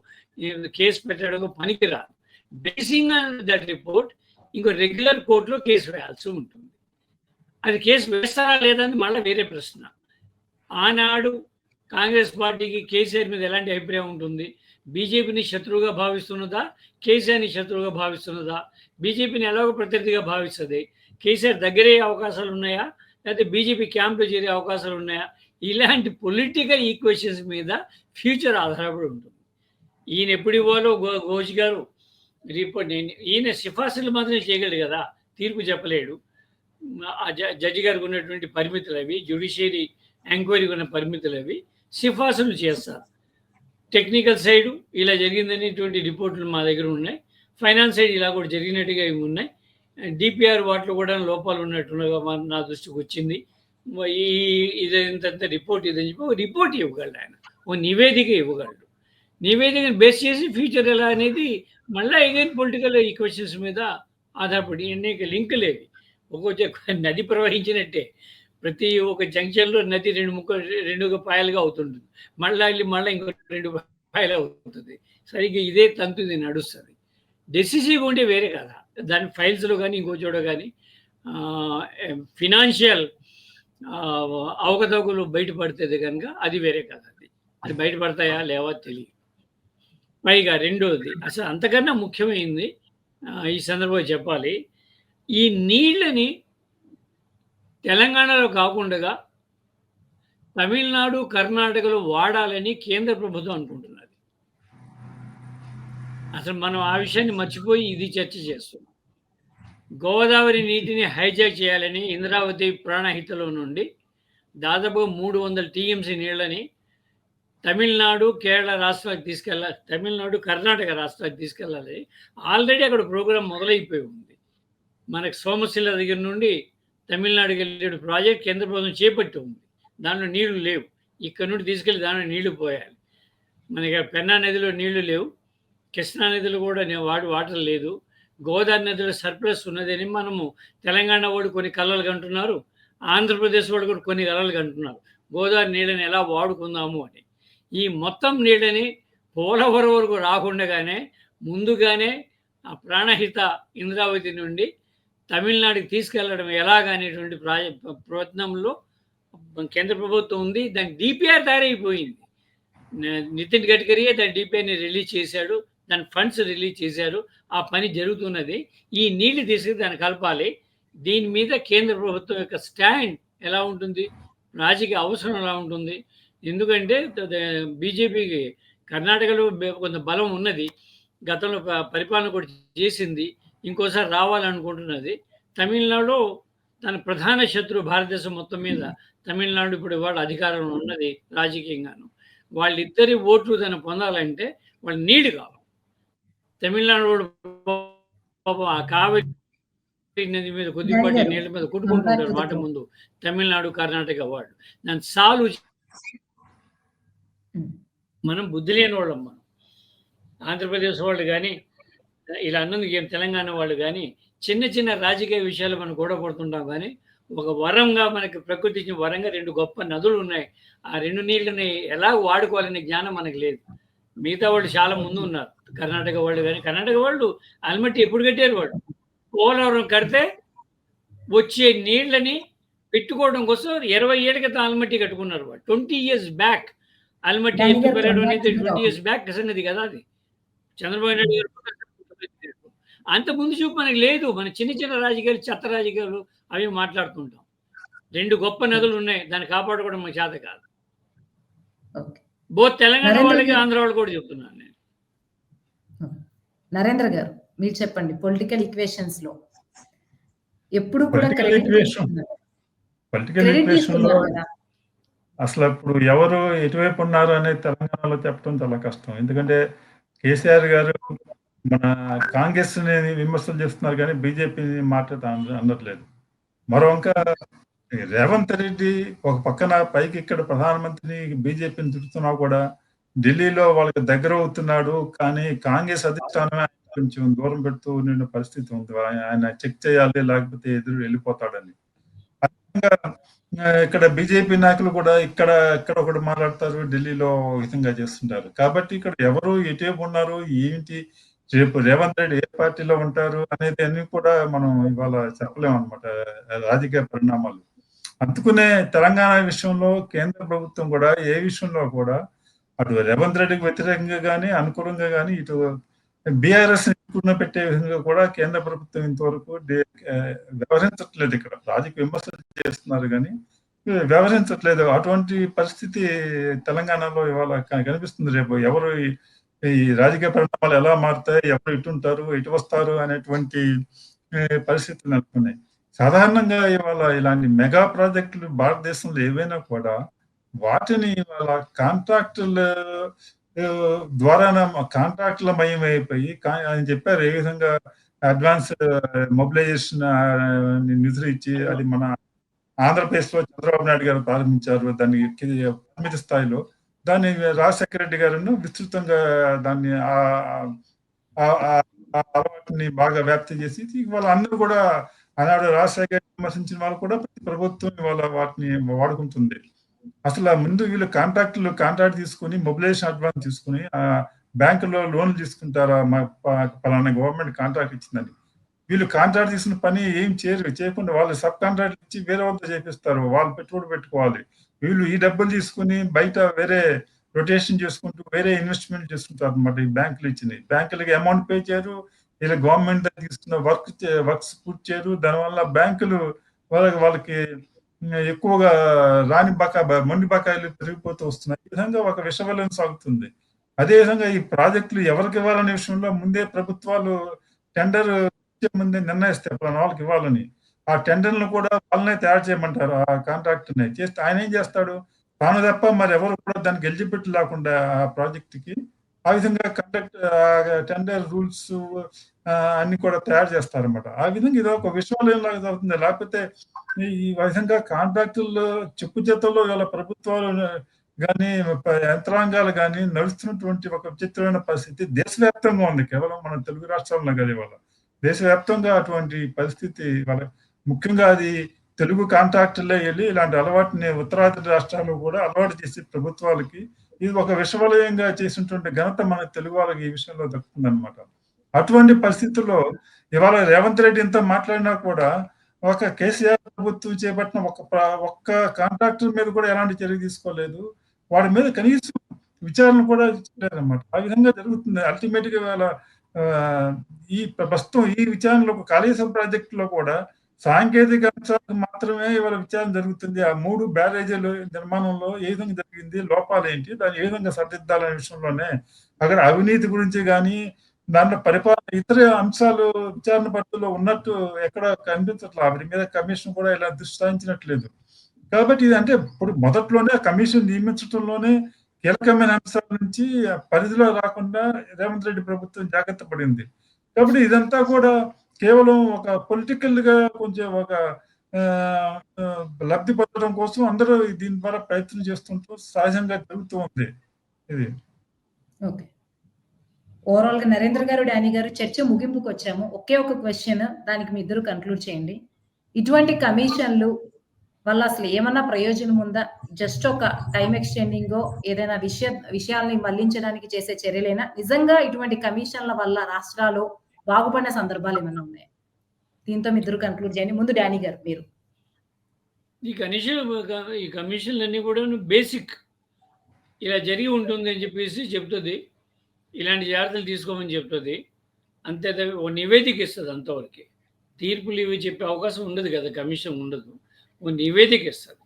కేసు పెట్టడానికో పనికిరాదు. బేసింగ్ ఆన్ దట్ రిపోర్ట్ ఇంకో రెగ్యులర్ కోర్టులో కేసు వేయాల్సి ఉంటుంది. అది కేసు వేస్తారా లేదని మళ్ళీ వేరే ప్రశ్న. ఆనాడు కాంగ్రెస్ పార్టీకి కేసీఆర్ మీద ఎలాంటి అభిప్రాయం ఉంటుంది? బీజేపీని శత్రువుగా భావిస్తున్నదా? కేసీఆర్‌ని శత్రువుగా భావిస్తున్నదా? బీజేపీని ఎలాగో ప్రత్యర్థిగా భావిస్తుంది. కేసీఆర్ దగ్గరయ్యే అవకాశాలు ఉన్నాయా? లేకపోతే బీజేపీ క్యాంప్‌లో చేరే అవకాశాలు ఉన్నాయా? ఇలాంటి పొలిటికల్ ఈక్వేషన్స్ మీద ఫ్యూచర్ ఆధారపడి ఉంటుంది. ఈయన ఎప్పుడు ఇవ్వాలో ఘోష్ గారు రిపోర్ట్ ఈయన సిఫార్సులు మాత్రమే చేయగలడు కదా, తీర్పు చెప్పలేడు. జడ్జి గారికి ఉన్నటువంటి పరిమితులు అవి, జ్యుడిషియరీ ఎంక్వైరీకి ఉన్న పరిమితులు అవి, సిఫార్సులు చేస్తారు. టెక్నికల్ సైడు ఇలా జరిగిందనేటువంటి రిపోర్టులు మా దగ్గర ఉన్నాయి. ఫైనాన్స్ సైడ్ ఇలా కూడా జరిగినట్టుగా ఇవి ఉన్నాయి. డిపిఆర్ వాటిలో కూడా లోపాలు ఉన్నట్టుగా నా దృష్టికి వచ్చింది. ఇదంత రిపోర్ట్ ఇదని చెప్పి ఒక రిపోర్ట్ ఇవ్వగలడు ఆయన, ఒక నివేదిక ఇవ్వగలడు. నివేదికను బేస్ చేసి ఫ్యూచర్ ఎలా అనేది మళ్ళీ అగైన్ పొలిటికల్ ఈక్వేషన్స్ మీద ఆధారపడి అనేక లింకులేవి. ఒక్కొక్క నది ప్రవహించినట్టే ప్రతి ఒక్క జంక్షన్లో నది 2 పాయలుగా అవుతుంటుంది. మళ్ళీ ఇంకో 2 పాయలు అవుతుంది. సరిగ్గా ఇదే తంతు ఇది నడుస్తుంది. డెసిసివ్ ఉంటే వేరే కదా, దాని ఫైల్స్లో కానీ ఇంకో చోట కానీ ఫినాన్షియల్ అవకతవకలు బయటపడుతుంది కనుక అది వేరే కదా. అది బయటపడతాయా లేవా తెలియదు. పైగా రెండోది అసలు అంతకన్నా ముఖ్యమైనది ఈ సందర్భంగా చెప్పాలి, ఈ నీళ్ళని తెలంగాణలో కాకుండా తమిళనాడు, కర్ణాటకలో వాడాలని కేంద్ర ప్రభుత్వం అనుకుంటున్నది. అసలు మనం ఆ విషయాన్ని మర్చిపోయి ఇది చర్చ చేస్తున్నాం. గోదావరి నీటిని హైజాక్ చేయాలని ఇంద్రావతి ప్రాణహితలో నుండి దాదాపు 300 టీఎంసీ నీళ్ళని తమిళనాడు, కేరళ రాష్ట్రాలకు తీసుకెళ్ళాలి, తమిళనాడు, కర్ణాటక రాష్ట్రాలకు తీసుకెళ్ళాలి. ఆల్రెడీ అక్కడ ప్రోగ్రామ్ మొదలైపోయి ఉంది. మనకు సోమశిల దగ్గర నుండి తమిళనాడుకి వెళ్ళే ప్రాజెక్ట్ కేంద్ర ప్రభుత్వం చేపట్టి ఉంది. దాంట్లో నీళ్లు లేవు. ఇక్కడ నుండి తీసుకెళ్ళి దాంట్లో నీళ్లు పోయాలి. మనకి పెన్నా నదిలో నీళ్లు లేవు. కృష్ణా నదిలో కూడా వాటర్ లేదు. గోదావరి నదిలో సర్ప్లస్ ఉన్నదని మనము తెలంగాణ వాడు కొన్ని కళలు కంటున్నారు, ఆంధ్రప్రదేశ్ వాడు కూడా కొన్ని కళలు కంటున్నారు. గోదావరి నీళ్ళని ఎలా వాడుకుందాము అని. ఈ మొత్తం నీళ్ళని పోలవరం వరకు రాకుండానే ముందుగానే ఆ ప్రాణహిత ఇంద్రావతి నుండి తమిళనాడుకి తీసుకెళ్లడం ఎలాగనేటువంటి ప్రయత్నంలో కేంద్ర ప్రభుత్వం ఉంది. దాని డిపిఆర్ తయారైపోయింది. నితిన్ గడ్కరీయే దాని డిపిఆర్ని రిలీజ్ చేశాడు, దాని ఫండ్స్ రిలీజ్ చేశారు. ఆ పని జరుగుతున్నది. ఈ నీళ్లు తీసుకుని దాన్ని కలపాలి. దీని మీద కేంద్ర ప్రభుత్వం యొక్క స్టాండ్ ఎలా ఉంటుంది, రాజకీయ అవసరం ఎలా ఉంటుంది. ఎందుకంటే బీజేపీకి కర్ణాటకలో కొంత బలం ఉన్నది, గతంలో పరిపాలన కూడా చేసింది, ఇంకోసారి రావాలనుకుంటున్నది. తమిళనాడులో తన ప్రధాన శత్రువు భారతదేశం మొత్తం మీద తమిళనాడు ఇప్పుడు ఇవాళ అధికారంలో ఉన్నది రాజకీయంగాను. వాళ్ళిద్దరి ఓట్లు తను పొందాలంటే వాళ్ళు నీళ్లు కావాలి. తమిళనాడు పాపం ఆ కావేరి నది మీద కొద్దిపాటి నీళ్ళ మీద కొట్టుకుంటుంటారు మాట ముందు తమిళనాడు, కర్ణాటక వాళ్ళు. దాన్ని సాల్వ్ మనం బుద్ధి లేని వాళ్ళం. మనం ఆంధ్రప్రదేశ్ వాళ్ళు కానీ ఇలా అన్నందుకు ఏం తెలంగాణ వాళ్ళు కానీ చిన్న చిన్న రాజకీయ విషయాలు మనం గొడవ పడుతుంటాం. కానీ ఒక వరంగా మనకి ప్రకృతి ఇచ్చిన వరంగా 2 గొప్ప నదులు ఉన్నాయి. ఆ 2 నీళ్ళని ఎలా వాడుకోవాలనే జ్ఞానం మనకు లేదు. మిగతా వాళ్ళు చాలా ముందు ఉన్నారు. కర్ణాటక వాళ్ళు కానీ, కర్ణాటక వాళ్ళు ఆల్మట్టి ఎప్పుడు కట్టారు? వాళ్ళు పోలవరం కడితే వచ్చే నీళ్ళని పెట్టుకోవడం కోసం 20 ఏళ్ళ క్రితం ఆల్మట్టి కట్టుకున్నారు. వాళ్ళు 20 years బ్యాక్ ఆల్మట్టి ఎత్తు పెరగడం అనేది 20 years బ్యాక్ సంగతి కదా అది. చంద్రబాబు నాయుడు గారు అంత ముందు చూపు మనకి లేదు. మన చిన్న చిన్న రాజకీయాలు, చెత్త రాజకీయాలు అవి మాట్లాడుతుంటాం. 2 గొప్ప నదులు ఉన్నాయి, దాన్ని కాపాడుకోవడం మన చేత కాదు. బోత్ తెలంగాణ వాళ్ళకి, ఆంధ్ర వాళ్ళు కూడా చెప్తున్నాను నేను. నరేంద్ర గారు మీరు చెప్పండి. పొలిటికల్ ఈక్వేషన్స్ లో ఎప్పుడు కూడా పొలిటికల్ ఈక్వేషన్ లో అసలు ఇప్పుడు ఎవరు ఎటువైపు ఉన్నారు అనేది తెలంగాణలో చెప్పడం చాలా కష్టం. ఎందుకంటే కేసీఆర్ గారు మన కాంగ్రెస్ ని విమర్శలు చేస్తున్నారు కానీ బీజేపీని అనట్లేదు. మరొక రేవంత్ రెడ్డి ఒక పక్కన పైకి ఇక్కడ ప్రధానమంత్రిని బీజేపీని తిరుగుతున్నా కూడా ఢిల్లీలో వాళ్ళకి దగ్గర అవుతున్నాడు. కానీ కాంగ్రెస్ అధిష్టానమే కొంచెం దూరం పెడుతూ ఉన్న పరిస్థితి ఉంది. ఆయన చెక్ చేయాలి, లేకపోతే ఎదురు వెళ్ళిపోతాడని. ఇక్కడ బీజేపీ నాయకులు కూడా ఇక్కడ ఒకటి మాట్లాడతారు, ఢిల్లీలో విధంగా చేస్తుంటారు. కాబట్టి ఇక్కడ ఎవరు ఎటువైపు ఉన్నారు, ఏంటి, రేపు రేవంత్ రెడ్డి ఏ పార్టీలో ఉంటారు అనేది అన్ని కూడా మనం ఇవాళ చెప్పలేము అనమాట, రాజకీయ పరిణామాలు. అందుకునే తెలంగాణ విషయంలో కేంద్ర ప్రభుత్వం కూడా ఏ విషయంలో కూడా అటు రేవంత్ రెడ్డికి వ్యతిరేకంగా కానీ అనుకూలంగా కానీ ఇటు బీఆర్ఎస్ పెట్టే విధంగా కూడా కేంద్ర ప్రభుత్వం ఇంతవరకు వ్యవహరించట్లేదు. ఇక్కడ రాజకీయ విమర్శలు చేస్తున్నారు కానీ వ్యవహరించట్లేదు. అటువంటి పరిస్థితి తెలంగాణలో ఇవాళ కనిపిస్తుంది. రేపు ఎవరు ఈ రాజకీయ పరిణామాలు ఎలా మారుతాయి, ఎవరు ఇటుంటారు, ఇటు వస్తారు అనేటువంటి పరిస్థితులు నెలకొన్నాయి. సాధారణంగా ఇవాళ ఇలాంటి మెగా ప్రాజెక్టులు భారతదేశంలో ఏవైనా కూడా వాటిని ఇవాళ కాంట్రాక్టుల ద్వారా కాంట్రాక్టుల మయం అయిపోయి ఆయన చెప్పారు ఏ విధంగా అడ్వాన్స్ మొబిలైజేషన్ నిధులు ఇచ్చి అది మన ఆంధ్రప్రదేశ్ లో చంద్రబాబు నాయుడు గారు ప్రారంభించారు. దాన్ని పరిమిత స్థాయిలో దాన్ని రాజశేఖర రెడ్డి గారు విస్తృతంగా దాన్ని అలవాటుని బాగా వ్యాప్తి చేసి ఇవాళ అందరూ కూడా ఆనాడు రాజశేఖర విమర్శించిన వాళ్ళు కూడా ప్రతి ప్రభుత్వం ఇవాళ వాటిని వాడుకుంటుంది. అసలు ముందు వీళ్ళు కాంట్రాక్ట్ తీసుకుని మొబిలైజేషన్ అడ్వాన్స్ తీసుకుని బ్యాంకులో లోన్లు తీసుకుంటారా, పలానా గవర్నమెంట్ కాంట్రాక్ట్ ఇచ్చిందని. వీళ్ళు కాంట్రాక్ట్ తీసుకున్న పని ఏం చేయకుండా వాళ్ళు సబ్ కాంట్రాక్ట్ ఇచ్చి వేరే వాళ్ళతో చేపిస్తారు. వాళ్ళు పెట్టుబడి పెట్టుకోవాలి. వీళ్ళు ఈ డబ్బులు తీసుకుని బయట వేరే రొటేషన్ చేసుకుంటూ వేరే ఇన్వెస్ట్మెంట్ చేసుకుంటారు అనమాట. ఈ బ్యాంకులు ఇచ్చినాయి, బ్యాంకులకి అమౌంట్ పే చేయరు, ఇలా గవర్నమెంట్ తీసుకున్న వర్క్స్ పూర్తి చేయరు. దానివల్ల బ్యాంకులు వాళ్ళకి ఎక్కువగా మొండి బకాయిలు పెరిగిపోతూ వస్తున్నాయి. ఈ విధంగా ఒక విషవలయం సాగుతుంది. అదే విధంగా ఈ ప్రాజెక్టులు ఎవరికి ఇవ్వాలనే విషయంలో ముందే ప్రభుత్వాలు టెండర్ ముందే నిర్ణయిస్తాయి వాళ్ళకి ఇవ్వాలని. ఆ టెండర్లను కూడా వాళ్ళనే తయారు చేయమంటారు. ఆ కాంట్రాక్ట్ చేస్తే ఆయన ఏం చేస్తాడు, తాను తప్ప మరి ఎవరు కూడా దానికి ఎలిజిబిలిటీ లేకుండా ఆ ప్రాజెక్ట్కి ఆ విధంగా టెండర్ రూల్స్ అన్ని కూడా తయారు చేస్తారన్నమాట. ఆ విధంగా ఇది ఒక విశ్వవిద్యాలయం లాగా జరుగుతుంది. లేకపోతే ఈ విధంగా కాంట్రాక్టుల్లో చెప్పు చేతుల్లో గల ప్రభుత్వాలు కానీ యంత్రాంగాలు కానీ నడుస్తున్నటువంటి ఒక విచిత్రమైన పరిస్థితి దేశవ్యాప్తంగా ఉంది. కేవలం మన తెలుగు రాష్ట్రాల్లో కాదు, ఇవాళ దేశవ్యాప్తంగా అటువంటి పరిస్థితి ముఖ్యంగా అది తెలుగు కాంట్రాక్టులే వెళ్ళి ఇలాంటి అలవాటుని ఉత్తరాది రాష్ట్రాలు కూడా అలవాటు చేసి ప్రభుత్వాలకి ఇది ఒక విశ్వవిద్యాలయంగా చేసినటువంటి ఘనత మన తెలుగు వాళ్ళకి ఈ విషయంలో దక్కుతుందన్నమాట. అటువంటి పరిస్థితుల్లో ఇవాళ రేవంత్ రెడ్డి ఇంత మాట్లాడినా కూడా ఒక కేసీఆర్ ప్రభుత్వం చేపట్టిన ఒక్క కాంట్రాక్టర్ మీద కూడా ఎలాంటి చర్య తీసుకోలేదు. వాడి మీద కనీసం విచారణ కూడా చేయలేదన్నమాట. ఆ విధంగా జరుగుతుంది. అల్టిమేట్ గా ఇవాళ ఈ ప్రస్తుతం ఈ విచారణలో కాళేశ్వరం ప్రాజెక్టులో కూడా సాంకేతిక అంశాలకు మాత్రమే ఇవాళ విచారణ జరుగుతుంది. ఆ 3 బ్యారేజీలు నిర్మాణంలో ఏ విధంగా జరిగింది, లోపాలు ఏంటి, దాన్ని ఏ విధంగా సరిదిద్దాలనే విషయంలోనే అక్కడ అవినీతి గురించి కానీ దాంట్లో పరిపాలన ఇతర అంశాలు విచారణ పరిధిలో ఉన్నట్టు ఎక్కడ కనిపించట్లేదు. వాటి మీద కమిషన్ కూడా ఇలా దృష్టి సారించినట్లేదు. కాబట్టి ఇది అంటే ఇప్పుడు మొదట్లోనే కమిషన్ నియమించడంలోనే కీలకమైన అంశాల నుంచి పరిధిలో రాకుండా రేవంత్ రెడ్డి ప్రభుత్వం జాగ్రత్త పడింది. కాబట్టి ఇదంతా కూడా కేవలం ఒక పొలిటికల్ గా కొంచెం ఒక లబ్ధి పొందడం కోసం అందరూ దీని ద్వారా ప్రయత్నం చేస్తుంటూ సహజంగా జరుగుతూ ఉంది ఇది. ఓకే, ఓవరాల్ గా నరేంద్ర గారు, డానీ గారు చర్చ ముగింపుకు వచ్చాము. ఒకే ఒక క్వశ్చన్, దానికి మీ ఇద్దరు కన్క్లూడ్ చేయండి. ఇటువంటి కమిషన్లు వల్ల అసలు ఏమన్నా ప్రయోజనం ఉందా? జస్ట్ ఒక టైం ఎక్స్టెండింగ్ ఏదైనా విషయాల్ని మళ్లించడానికి చేసే చర్యలేనా? నిజంగా ఇటువంటి కమిషన్ల వల్ల రాష్ట్రాలు బాగుపడిన సందర్భాలు ఏమైనా ఉన్నాయి? దీంతో మీ ఇద్దరు కన్క్లూడ్ చేయండి. ముందు డానీ గారు మీరు. ఈ కమిషన్లన్నీ కూడా బేసిక్ ఇలా జరిగి ఉంటుంది అని చెప్పేసి చెప్తుంది. ఇలాంటి జాగ్రత్తలు తీసుకోమని చెప్తుంది. అంతే ఓ నివేదిక ఇస్తుంది అంతవరకు. తీర్పులు ఇవి చెప్పే అవకాశం ఉండదు కదా, కమిషన్ ఉండదు. ఓ నివేదిక ఇస్తుంది.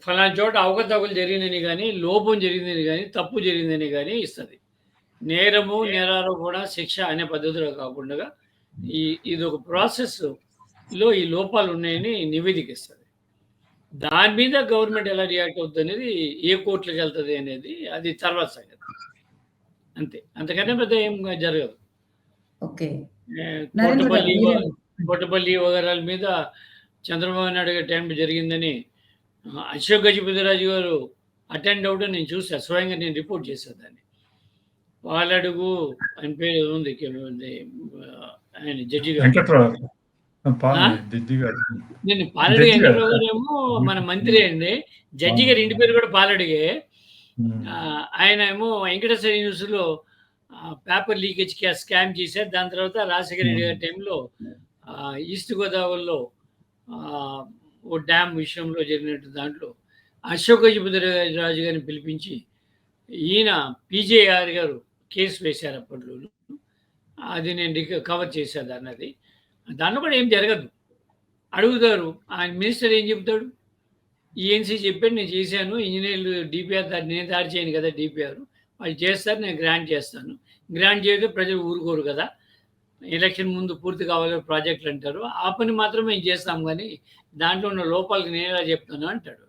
ఫలానా చోట అవకతవకలు జరిగిందని కానీ, లోపం జరిగిందని కానీ, తప్పు జరిగిందని కానీ ఇస్తుంది. నేరము నేరాలు కూడా శిక్ష అనే పద్ధతిలో కాకుండా ఇది ఒక ప్రాసెస్లో ఈ లోపాలు ఉన్నాయని నివేదిక ఇస్తుంది. దాని మీద గవర్నమెంట్ ఎలా రియాక్ట్ అవుతుంది అనేది, ఏ కోర్టులకు వెళ్తుంది అనేది అది తర్వాత సంగతి. అంతే, అంతకన్నా పెద్ద ఏం జరగదు. ఓకే, కోటపల్లి వగరాల మీద చంద్రబాబు నాయుడు గారి టైంలో జరిగిందని అశోక్ గజపతిరాజు గారు అటెండ్ అవడం నేను చూసాను. స్వయంగా నేను రిపోర్ట్ చేశాను దాన్ని. పాలడుగు ఆయన పేరు ఉంది, ఆయన జడ్జి గారు. నేను పాలడుగు వెంకట్రావు గారు ఏమో మన మంత్రి అండి. జడ్జి గారి ఇంటి పేరు కూడా పాలడుగే. ఆయన ఏమో వెంకటేశ్వర న్యూస్లో పేపర్ లీకేజ్ స్కామ్ చేశారు. దాని తర్వాత రాజశేఖర రెడ్డి గారి టైంలో ఈస్ట్ గోదావరిలో ఓ డ్యామ్ విషయంలో జరిగినట్టు దాంట్లో అశోక్ గజపతి రాజు గారిని పిలిపించి ఈయన పీజేఆర్ గారు కేసు వేశారు అప్పట్లో. అది నేను కవర్ చేశాను అన్నది. దాంట్లో కూడా ఏం జరగదు. అడుగుతారు, ఆయన మినిస్టర్ ఏం చెప్తాడు? ఈఎన్సీ చెప్పాడు, నేను చేశాను, ఇంజనీర్లు డిపిఆర్ నేను తయారు చేయను కదా, డిపిఆర్ వాళ్ళు చేస్తారు, నేను గ్రాంట్ చేస్తాను. గ్రాంట్ చేస్తే ప్రజలు ఊరుకోరు కదా, ఎలక్షన్ ముందు పూర్తి కావాలి ప్రాజెక్టులు అంటారు. ఆ పని మాత్రమే మేము చేస్తాం, కానీ దాంట్లో ఉన్న లోపాలకు నేను ఎలా చెప్తాను అంటాడు.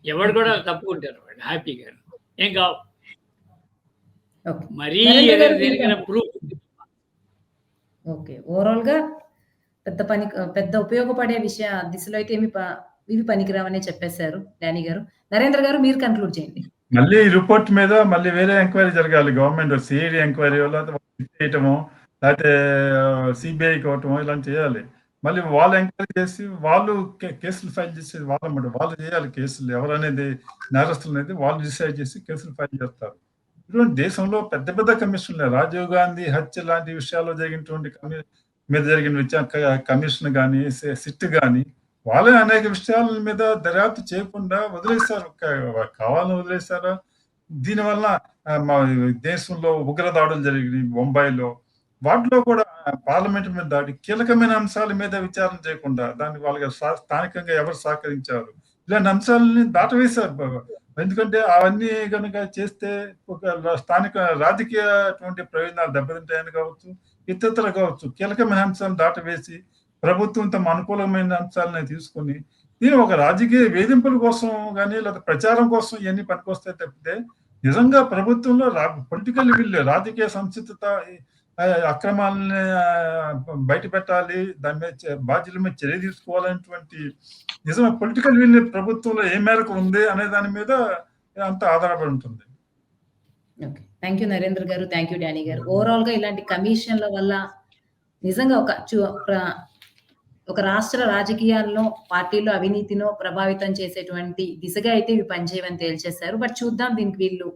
ఎవడు కూడా తప్పుకుంటారు వాడు హ్యాపీగా. ఏం కావు మరీ జరిగిన ప్రూఫ్. ఓకే, ఓవరాల్ గా పెద్ద ఉపయోగపడే దిశలో అయితే ఇవి పనికిరావని చెప్పేశారు డానీ గారు. నరేంద్ర గారు మీరు కన్క్లూడ్ చేయండి. మళ్ళీ రిపోర్ట్ మీద మళ్ళీ వేరే ఎంక్వైరీ జరగాలి. గవర్నమెంట్ సిఐడి ఎంక్వైరీ చేయటము, లేకపోతే సిబిఐకి ఇవ్వటము, ఇలాంటి చేయాలి. మళ్ళీ వాళ్ళు ఎంక్వైరీ చేసి వాళ్ళు కేసులు ఫైల్ చేసేది వాళ్ళు చేయాలి. కేసులు ఎవరనేది నేరస్తులు అనేది వాళ్ళు డిసైడ్ చేసి కేసులు ఫైల్ చేస్తారు. ఇటువంటి దేశంలో పెద్ద పెద్ద కమిషన్లు, రాజీవ్ గాంధీ హత్య లాంటి విషయాల్లో జరిగినటువంటి మీద జరిగిన కమిషన్ కానీ, సిట్ కానీ, వాళ్ళే అనేక విషయాల మీద దర్యాప్తు చేయకుండా వదిలేశారు. కావాలని వదిలేశారా? దీనివల్ల మా దేశంలో ఉగ్రదాడులు జరిగినాయి బొంబాయిలో. వాటిలో కూడా పార్లమెంట్ మీద దాడి, కీలకమైన అంశాల మీద విచారణ చేయకుండా దాన్ని వాళ్ళకి స్థానికంగా ఎవరు సహకరించారు, ఇలాంటి అంశాలని దాటవేశారు. ఎందుకంటే అవన్నీ కనుక చేస్తే ఒక స్థానిక రాజకీయటువంటి ప్రయోజనాలు దెబ్బతింటాయని కావచ్చు, ఇతరులు కావచ్చు, కీలకమైన అంశాలను దాటవేసి ప్రభుత్వం తమ అనుకూలమైన అంశాలను తీసుకుని దీని ఒక రాజకీయ వేధింపుల కోసం కానీ లేదా ప్రచారం కోసం ఇవన్నీ పనికొస్తాయి తప్పితే నిజంగా ప్రభుత్వంలో పొలిటికల్ విల్, రాజకీయ సంసిద్ధత, అక్రమాలని బయట పెట్టాలి, దాని మీద బాధ్యుల మీద చర్య తీసుకోవాలనేటువంటి నిజంగా పొలిటికల్ విల్ ప్రభుత్వంలో ఏ మేరకు ఉంది అనే దాని మీద అంత ఆధారపడి ఉంటుంది. ఓకే, థ్యాంక్ యూ నరేంద్ర గారు, థ్యాంక్ యూ డానీ గారు. ఓవరాల్ గా ఇలాంటి కమిషన్ల వల్ల నిజంగా ఒక రాష్ట్ర రాజకీయాల్లో పార్టీలో అవినీతినో ప్రభావితం చేసేటువంటి దిశగా అయితే ఇవి పనిచేయవని తేల్చేశారు. బట్ చూద్దాం దీనికి వీళ్ళు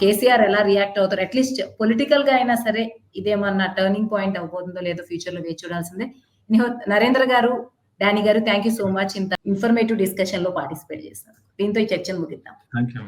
కేసీఆర్ ఎలా రియాక్ట్ అవుతారు. అట్లీస్ట్ పొలిటికల్ గా అయినా సరే ఇదేమన్నా టర్నింగ్ పాయింట్ అవబోతుందో లేదో ఫ్యూచర్ లో వేచి చూడాల్సిందే. నరేంద్ర గారు, డానీ గారు, థ్యాంక్ యూ సో మచ్ ఇంత ఇన్ఫర్మేటివ్ డిస్కషన్ లో పార్టిసిపేట్ చేస్తారు. దీంతో ఈ చర్చను ముగిద్దాం. Thank you.